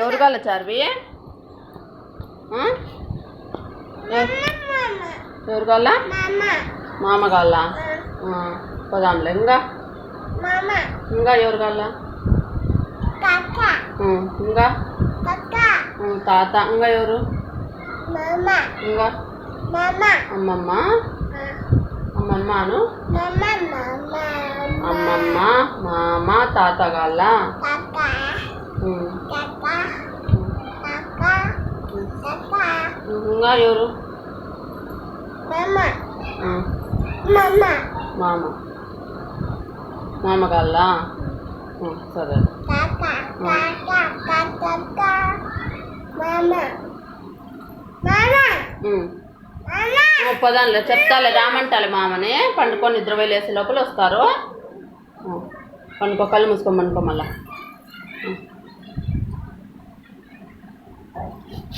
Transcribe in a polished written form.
ఎవరు కాళ్ళ చార్వి? ఎవరు కాళ్ళ? మామ కాళ్ళ. పోదాంలే. ఇంకా ఎవరు కాళ్ళ? ఇంకా తాత. ఇంకా ఎవరు? ఇంకా అమ్మమ్మ. అమ్మమ్మను అమ్మమ్మ మామ తాత కాళ్ళ. ఇంకా ఎవరు? మామ. మామ కాళ్ళ. సరే. పదాన్లే చెప్తాలే, రామంటాలే మామని. పండుకొని నిద్రపోయి లేసే లోపల వస్తారు. పండుకో, కళ్ళు మూసుకొని పండుకో మళ్ళా.